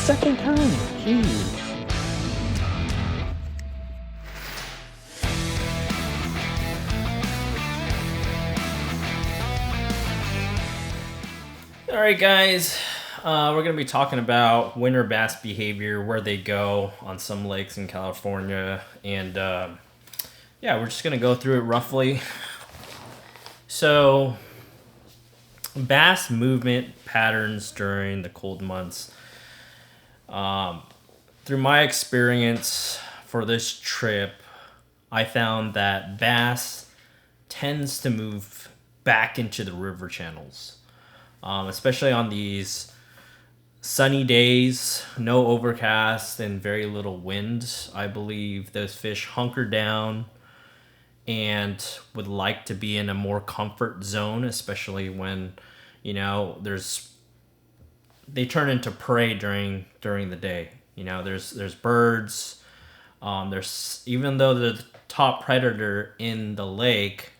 second time. Jeez. All right, guys. We're going to be talking about winter bass behavior, where they go on some lakes in California. And yeah, we're just going to go through it roughly. So, bass movement patterns during the cold months. Through my experience for this trip, I found that bass tends to move back into the river channels, especially on these sunny days, no overcast, and very little wind. I believe those fish hunker down and would like to be in a more comfort zone, especially when, they turn into prey during the day. There's birds. There's, even though they're the top predator in the lake,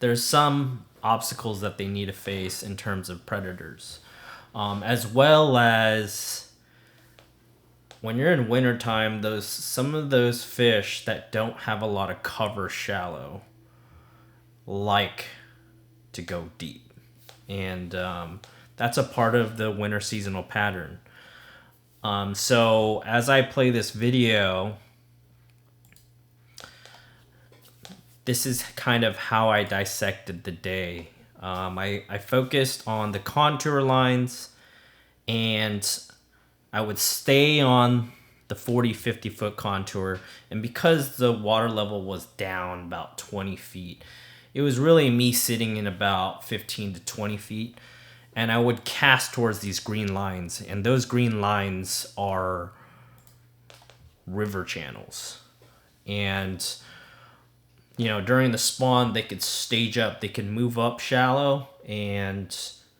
there's some obstacles that they need to face in terms of predators, as well as when you're in wintertime, some of those fish that don't have a lot of cover shallow like to go deep, and that's a part of the winter seasonal pattern. So as I play this video, this is kind of how I dissected the day. I focused on the contour lines, and I would stay on the 50 foot contour. And because the water level was down about 20 feet, it was really me sitting in about 15 to 20 feet. And I would cast towards these green lines. And those green lines are river channels. And during the spawn, they could stage up. They could move up shallow and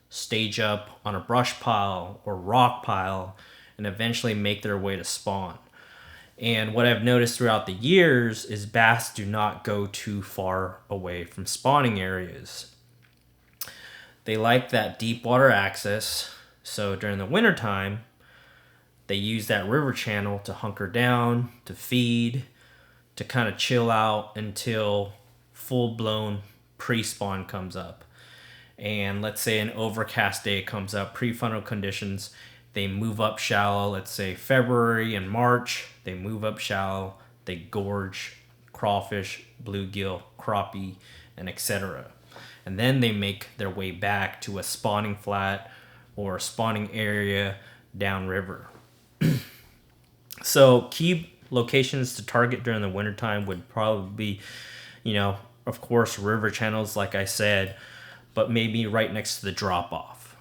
stage up on a brush pile or rock pile and eventually make their way to spawn. And what I've noticed throughout the years is bass do not go too far away from spawning areas. They like that deep water access. So during the wintertime, they use that river channel to hunker down, to feed, to kind of chill out until full-blown pre-spawn comes up. And let's say an overcast day comes up, prefrontal conditions, they move up shallow. Let's say February and March, they move up shallow, they gorge crawfish, bluegill, crappie, and etc. And then they make their way back to a spawning flat or a spawning area downriver. So key locations to target during the wintertime would probably be, of course, river channels, like I said, but maybe right next to the drop-off,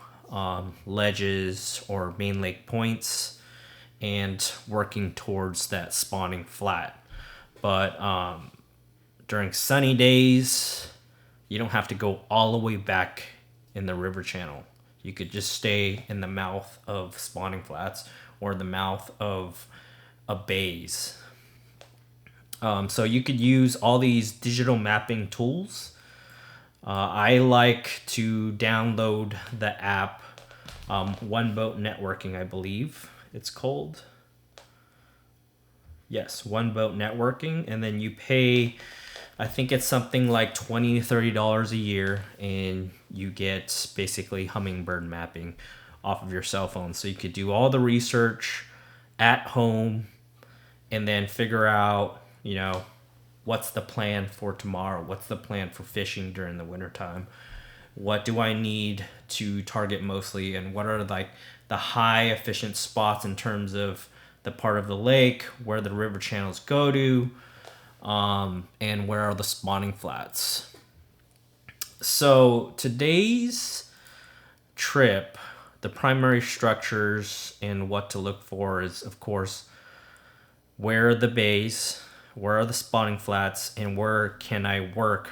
ledges or main lake points, and working towards that spawning flat. But during sunny days, you don't have to go all the way back in the river channel. You could just stay in the mouth of spawning flats or the mouth of a bays. So you could use all these digital mapping tools. I like to download the app, One Boat Networking, I believe it's called. Yes, One Boat Networking. And then you pay, I think it's something like $20 to $30 a year, and you get basically hummingbird mapping off of your cell phone. So you could do all the research at home and then figure out, what's the plan for tomorrow? What's the plan for fishing during the wintertime? What do I need to target mostly? And what are the high efficient spots in terms of the part of the lake where the river channels go to? And where are the spawning flats? So today's trip, the primary structures and what to look for is, of course, where are the bays, where are the spawning flats, and where can I work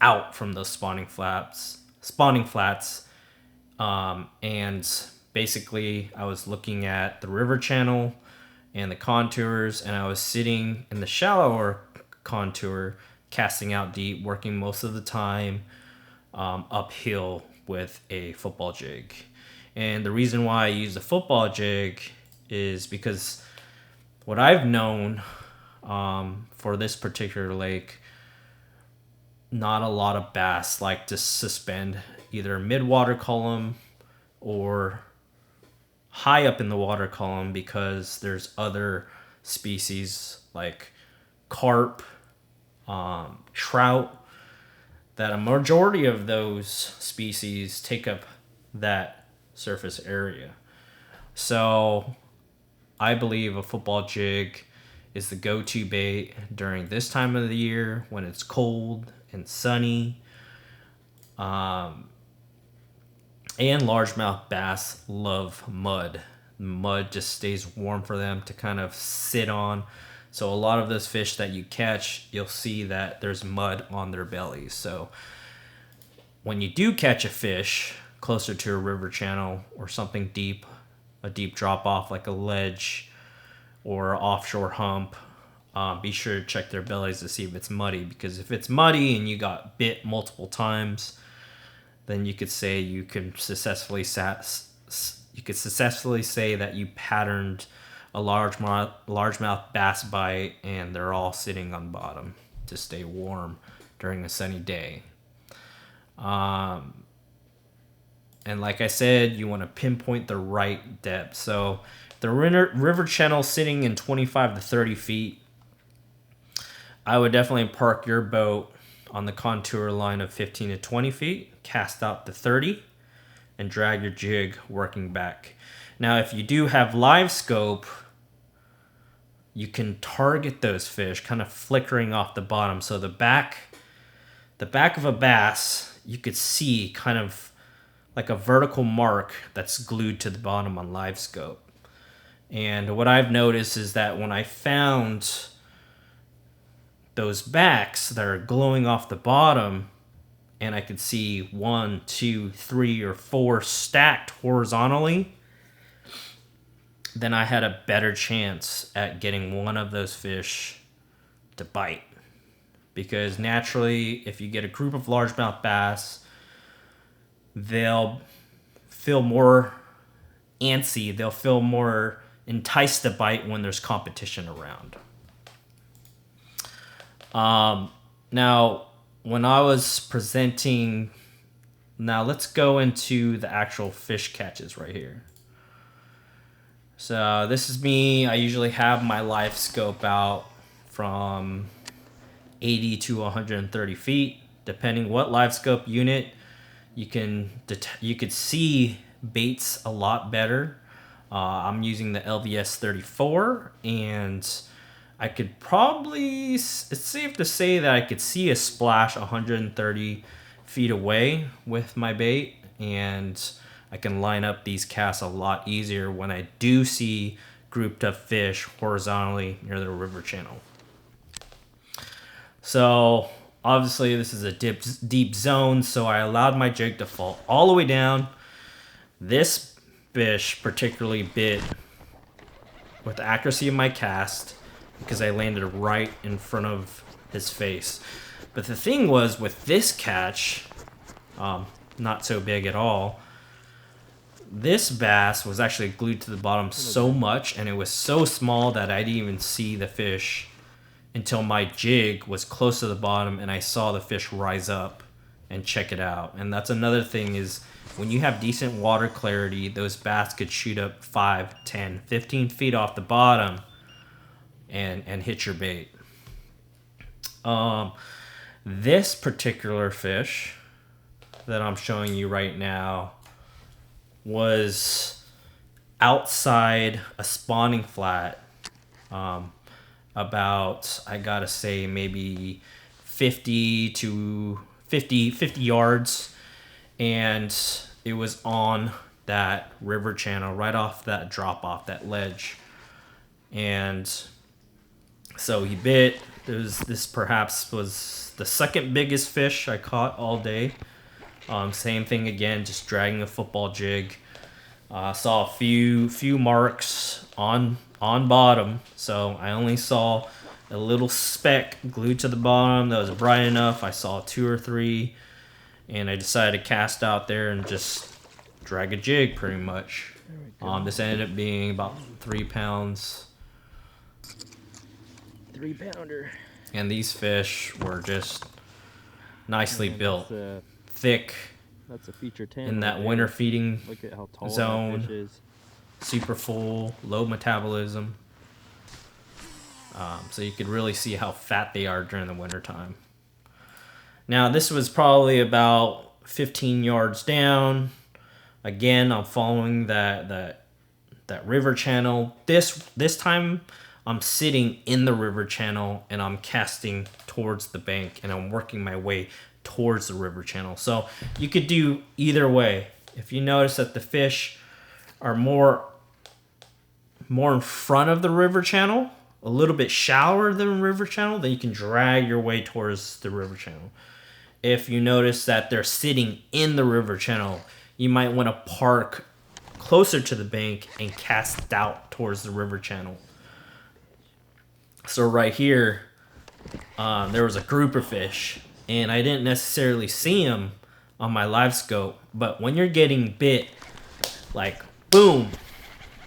out from those spawning flats. And basically I was looking at the river channel and the contours, and I was sitting in the shallower contour, casting out deep, working most of the time uphill with a football jig. And the reason why I use the football jig is because what I've known for this particular lake, not a lot of bass like to suspend either mid-water column or high up in the water column, because there's other species like carp, trout, that a majority of those species take up that surface area. So I believe a football jig is the go-to bait during this time of the year when it's cold and sunny. And largemouth bass love mud. Mud just stays warm for them to kind of sit on. So a lot of those fish that you catch, you'll see that there's mud on their bellies. So when you do catch a fish closer to a river channel or something deep, a deep drop off like a ledge or offshore hump, be sure to check their bellies to see if it's muddy, because if it's muddy and you got bit multiple times, then you could say you can successfully say that you patterned a largemouth bass bite, and they're all sitting on bottom to stay warm during a sunny day. And like I said, you want to pinpoint the right depth. So the river channel sitting in 25 to 30 feet, I would definitely park your boat on the contour line of 15 to 20 feet, cast out to 30, and drag your jig working back. Now, if you do have live scope, you can target those fish kind of flickering off the bottom. So the back of a bass, you could see kind of like a vertical mark that's glued to the bottom on live scope. And what I've noticed is that when I found those backs that are glowing off the bottom, and I could see 1, 2, 3, or 4 stacked horizontally, then I had a better chance at getting one of those fish to bite. Because naturally, if you get a group of largemouth bass, they'll feel more antsy, they'll feel more enticed to bite when there's competition around. Now, when I was presenting, now let's go into the actual fish catches right here. So this is me. I usually have my live scope out from 80 to 130 feet, depending what live scope unit. You could see baits a lot better. I'm using the LVS 34, and I could probably, it's safe to say that I could see a splash 130 feet away with my bait, and I can line up these casts a lot easier when I do see grouped up fish horizontally near the river channel. So obviously this is a deep zone, so I allowed my jig to fall all the way down. This fish particularly bit with the accuracy of my cast because I landed right in front of his face. But the thing was, with this catch, not so big at all, this bass was actually glued to the bottom so much, and it was so small that I didn't even see the fish until my jig was close to the bottom and I saw the fish rise up and check it out. And that's another thing, is when you have decent water clarity, those bass could shoot up 5, 10, 15 feet off the bottom and hit your bait. This particular fish that I'm showing you right now was outside a spawning flat, about, I gotta say, maybe 50 yards, and it was on that river channel right off that drop off, that ledge. And so he bit. This perhaps was the second biggest fish I caught all day. Same thing again, just dragging a football jig. Saw a few marks on bottom, so I only saw a little speck glued to the bottom that was bright enough. I saw 2 or 3, and I decided to cast out there and just drag a jig pretty much. This ended up being about 3 pounds. 3-pounder. And these fish were just nicely built, thick, that's a feature 10 in that right winter there. feeding Look at how tall zone. that fish is. Super full, low metabolism. So you could really see how fat they are during the winter time. Now this was probably about 15 yards down. Again, I'm following that river channel. This time I'm sitting in the river channel and I'm casting towards the bank and I'm working my way towards the river channel. So you could do either way. If you notice that the fish are more in front of the river channel, a little bit shallower than the river channel, then you can drag your way towards the river channel. If you notice that they're sitting in the river channel, you might want to park closer to the bank and cast out towards the river channel. So right here, there was a grouper fish, and I didn't necessarily see them on my live scope, but when you're getting bit, like boom,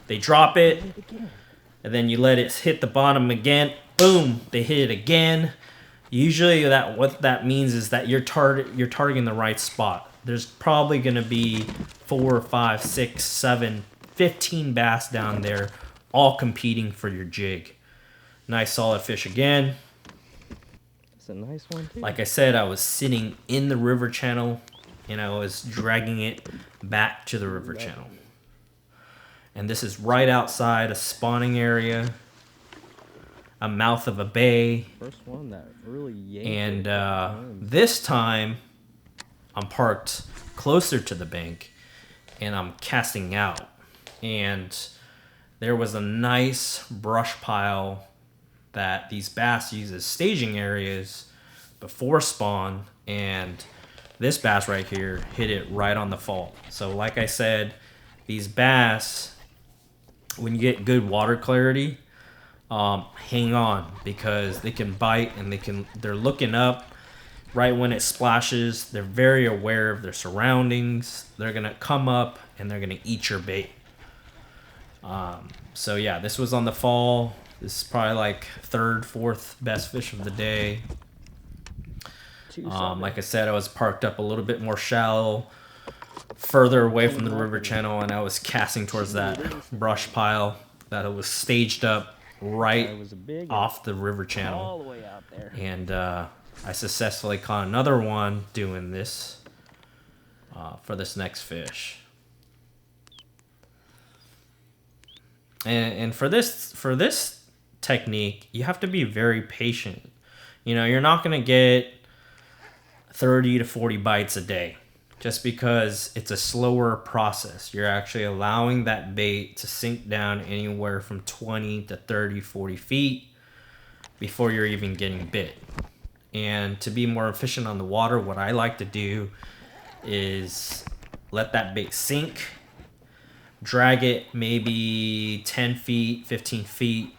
they drop it, and then you let it hit the bottom again, boom, they hit it again. Usually what that means is that you're targeting the right spot. There's probably going to be 4, 5, 6, 7, 15 bass down there, all competing for your jig. Nice solid fish again. That's a nice one too. Like I said, I was sitting in the river channel and I was dragging it back to the river channel. And this is right outside a spawning area, a mouth of a bay. First one that really yanked. And this time I'm parked closer to the bank and I'm casting out. And there was a nice brush pile that these bass use as staging areas before spawn, and this bass right here hit it right on the fault. So like I said, these bass, when you get good water clarity, hang on, because they can bite and they're looking up right when it splashes. They're very aware of their surroundings. They're gonna come up and they're gonna eat your bait. So yeah, this was on the fall. This is probably like 3rd, 4th best fish of the day. Like I said, I was parked up a little bit more shallow, further away from the river channel, and I was casting towards that brush pile that was staged up right off the river channel. All the way out there. And I successfully caught another one doing this for this next fish. And for this technique, you have to be very patient. You know, you're not going to get 30 to 40 bites a day just because it's a slower process. You're actually allowing that bait to sink down anywhere from 20 to 30, 40 feet before you're even getting bit. And to be more efficient on the water, what I like to do is let that bait sink, drag it maybe 10 feet, 15 feet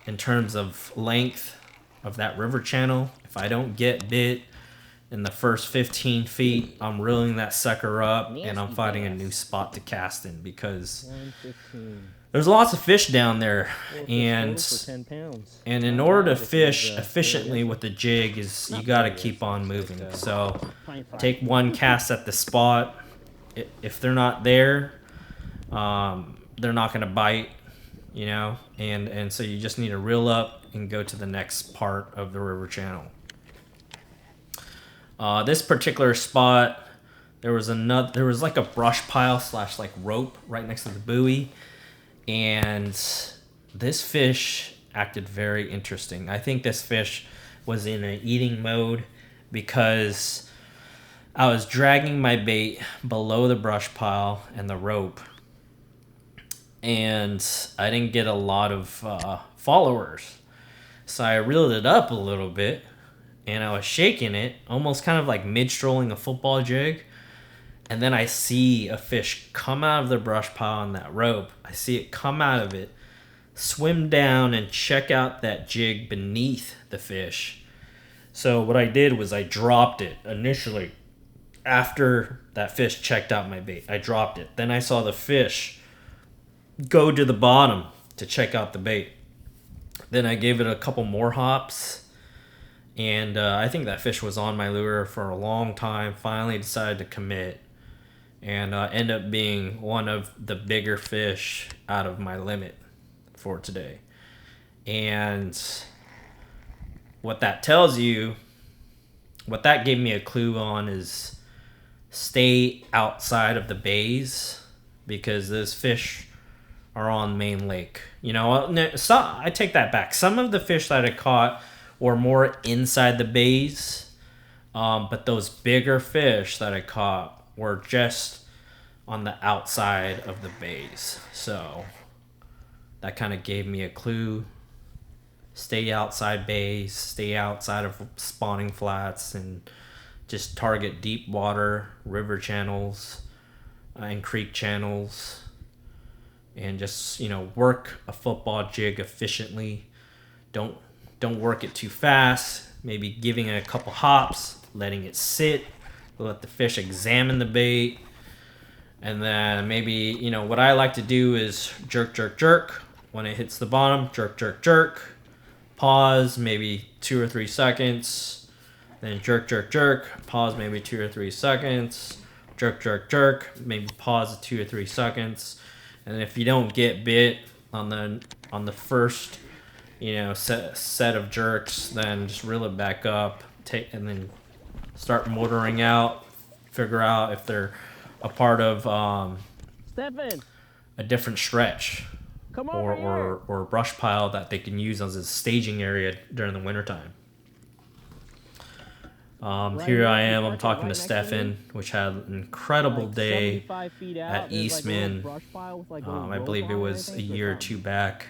in terms of length of that river channel. If I don't get bit in the first 15 feet, I'm reeling that sucker up and I'm finding a new spot to cast in, because there's lots of fish down there, and in order to fish efficiently with the jig, is you got to keep on moving. So take one cast at the spot. If they're not there, they're not going to bite, you know, and so you just need to reel up and go to the next part of the river channel. This particular spot, there was like a brush pile / like rope right next to the buoy, and this fish acted very interesting. I think this fish was in an eating mode because I was dragging my bait below the brush pile and the rope, and I didn't get a lot of followers. So I reeled it up a little bit, and I was shaking it, almost kind of like mid-strolling a football jig. And then I see a fish come out of the brush pile on that rope. I see it come out of it, swim down, and check out that jig beneath the fish. So what I did was I dropped it initially after that fish checked out my bait, I dropped it. Then I saw the fish go to the bottom to check out the bait. Then I gave it a couple more hops, and I think that fish was on my lure for a long time. Finally decided to commit, and ended up being one of the bigger fish out of my limit for today. And what that tells you, what that gave me a clue on is stay outside of the bays, because those fish are on main lake. You know, I take that back. Some of the fish that I caught were more inside the bays, but those bigger fish that I caught were just on the outside of the bays. So that kind of gave me a clue. Stay outside bays, stay outside of spawning flats, and just target deep water, river channels, and creek channels, and just, you know, work a football jig efficiently. Don't work it too fast. Maybe giving it a couple hops, letting it sit, let the fish examine the bait, and then maybe, you know, what I like to do is jerk, jerk, jerk. When it hits the bottom, jerk, jerk, jerk. Pause maybe 2 or 3 seconds, then jerk, jerk, jerk. Pause maybe 2 or 3 seconds. Jerk, jerk, jerk. Maybe pause 2 or 3 seconds. And if you don't get bit on the first, you know, set of jerks, then just reel it back up. And then start motoring out. Figure out if they're a part of Stefan, a different stretch. come over here. Or a brush pile that they can use as a staging area during the wintertime. Here I am. I'm talking to Stefan, which had an incredible day at Eastman. I believe it was a year or two back,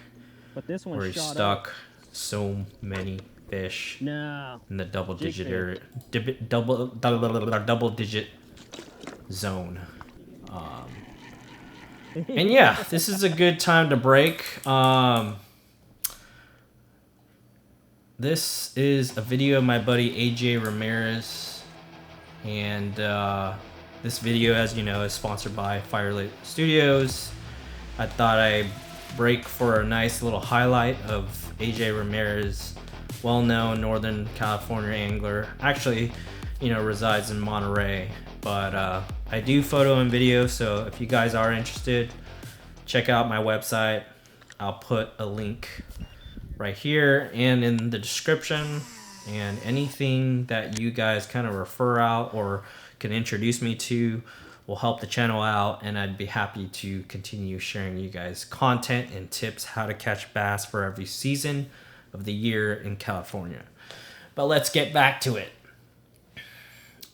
where he stuck so many fish in the double digit area, double digit zone. And yeah, this is a good time to break. This is a video of my buddy AJ Ramirez, and this video, as you know, is sponsored by Firelit Studios. I thought I'd break for a nice little highlight of AJ Ramirez, well-known Northern California angler. Actually, you know, resides in Monterey, but I do photo and video, so if you guys are interested, check out my website. I'll put a link right here and in the description, and anything that you guys kind of refer out or can introduce me to will help the channel out, and I'd be happy to continue sharing you guys content and tips how to catch bass for every season of the year in California. But let's get back to it.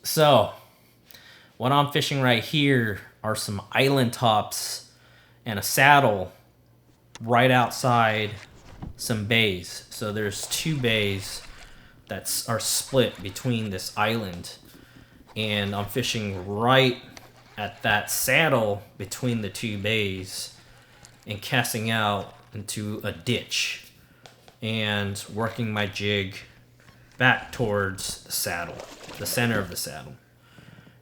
So what I'm fishing right here are some island tops and a saddle right outside some bays. So there's 2 bays that are split between this island, and I'm fishing right at that saddle between the 2 bays and casting out into a ditch and working my jig back towards the saddle, the center of the saddle.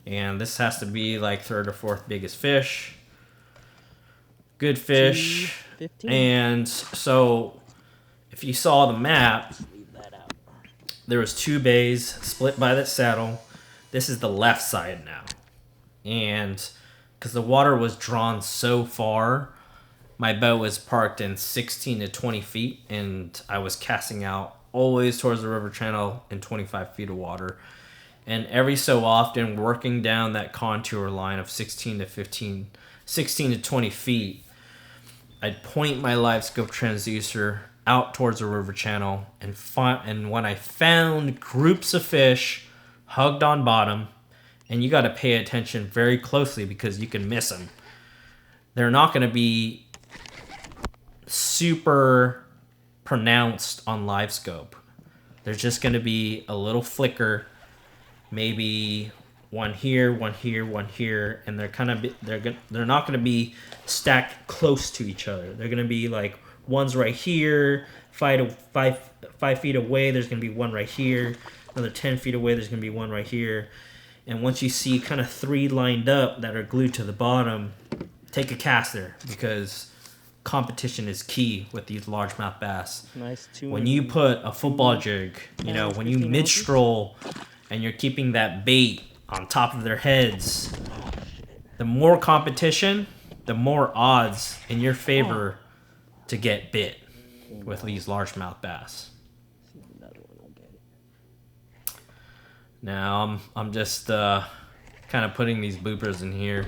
And this has to be like 3rd or 4th biggest fish. Good fish. 15. And so if you saw the map, there was 2 bays split by that saddle. This is the left side now. And because the water was drawn so far, my boat was parked in 16 to 20 feet, and I was casting out always towards the river channel in 25 feet of water. And every so often, working down that contour line of 16 to 20 feet, I'd point my live scope transducer out towards the river channel, and when I found groups of fish hugged on bottom, and you got to pay attention very closely because you can miss them. They're not going to be super pronounced on live scope. There's just going to be a little flicker, maybe one here, one here, one here, and they're not going to be stacked close to each other. They're going to be like one's right here, 5 feet away. There's going to be one right here. Another 10 feet away. There's going to be one right here, And once you see kind of 3 lined up that are glued to the bottom, take a caster, because competition is key with these largemouth bass. Nice two. When you put a football jig, you know, when you mid-stroll and you're keeping that bait on top of their heads, the more competition, the more odds in your favor to get bit with these largemouth bass. Now I'm just kind of putting these bloopers in here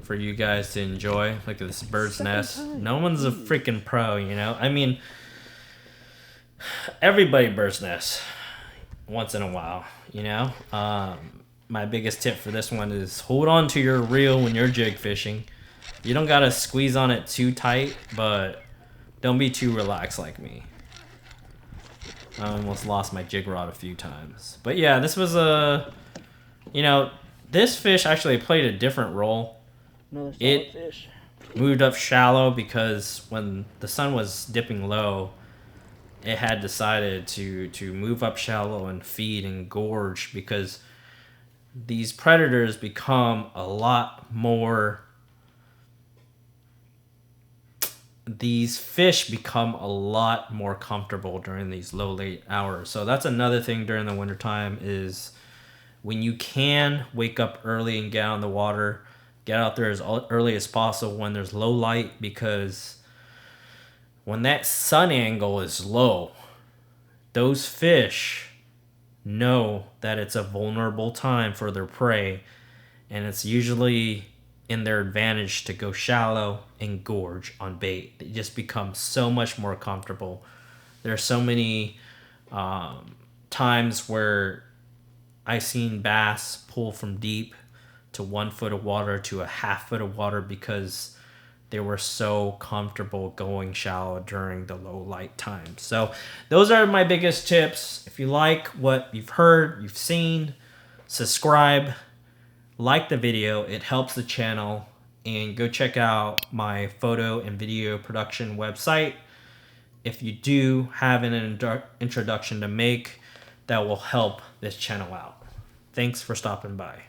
for you guys to enjoy. Look at this bird's nest. No one's a freaking pro, you know. I mean, everybody bird's nest once in a while, you know. My biggest tip for this one is hold on to your reel when you're jig fishing. You don't gotta squeeze on it too tight, but don't be too relaxed like me. I almost lost my jig rod a few times. But yeah, this was you know, this fish actually played a different role. Another solid It fish. moved up shallow because when the sun was dipping low, it had decided to move up shallow and feed and gorge, because these predators become a lot more... These fish become a lot more comfortable during these low late hours. So that's another thing during the wintertime, is when you can wake up early and get out in the water, get out there as early as possible when there's low light, because when that sun angle is low, those fish know that it's a vulnerable time for their prey, and it's usually in their advantage to go shallow and gorge on bait. It just becomes so much more comfortable. There are so many times where I've seen bass pull from deep to 1 foot of water to a half foot of water because they were so comfortable going shallow during the low light time. So those are my biggest tips. If you like what you've heard, you've seen, subscribe, like the video. It helps the channel. And go check out my photo and video production website. If you do have an introduction to make, that will help this channel out. Thanks for stopping by.